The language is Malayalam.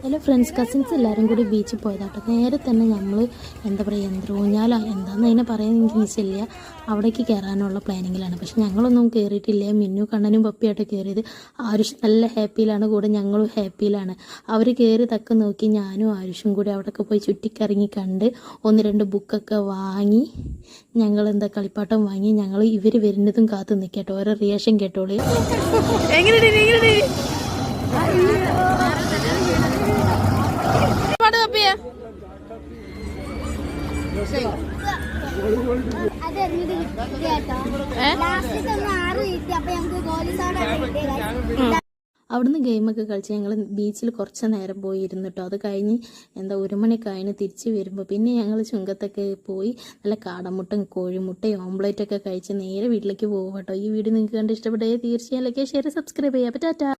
എല്ലാ ഫ്രണ്ട്സ് കസിൻസ് എല്ലാവരും കൂടി ബീച്ചിൽ പോയതാട്ടോ. നേരെ തന്നെ നമ്മൾ എന്താ പറയുക യന്ത്രൂഞ്ഞാല എന്താണെന്ന് അതിനെ പറയാൻ എനിക്ക് ഈസില്ല, അവിടേക്ക് കയറാനുള്ള പ്ലാനിങ്ങിലാണ്. പക്ഷെ ഞങ്ങളൊന്നും കയറിയിട്ടില്ല. മിന്നു കണ്ണനും പപ്പിയായിട്ട് കയറിയത്. ആരുഷ് നല്ല ഹാപ്പിയിലാണ്, കൂടെ ഞങ്ങളും ഹാപ്പിയിലാണ്. അവർ കയറി തക്ക നോക്കി ഞാനും ആരുഷും കൂടി അവിടെയൊക്കെ പോയി ചുറ്റിക്കറങ്ങി കണ്ട് 1-2 ബുക്കൊക്കെ വാങ്ങി ഞങ്ങൾ എന്താ കളിപ്പാട്ടം വാങ്ങി ഞങ്ങൾ ഇവർ വരുന്നതും കാത്തു നിൽക്കട്ടോ. ഓരോ റിയാക്ഷൻ കേട്ടോളൂ. അവിടുന്ന് ഗെയിമൊക്കെ കളിച്ച് ഞങ്ങൾ ബീച്ചിൽ കുറച്ച് നേരം പോയി ഇരുന്നിട്ടോ. അത് കഴിഞ്ഞ് എന്താ 1 മണിക്കായതിന് തിരിച്ച് വരുമ്പോൾ പിന്നെ ഞങ്ങൾ ചുങ്കത്തൊക്കെ പോയി നല്ല കാടമുട്ടയും കോഴിമുട്ടയും ഓംപ്ലേറ്റൊക്കെ കഴിച്ച് നേരെ വീട്ടിലേക്ക് പോകും കേട്ടോ. ഈ വീഡിയോ നിങ്ങൾക്ക് കണ്ട് ഇഷ്ടപ്പെട്ടേ തീർച്ചയായും ലൈക്ക് ഷെയർ സബ്സ്ക്രൈബ് ചെയ്യാം. ടാറ്റാ.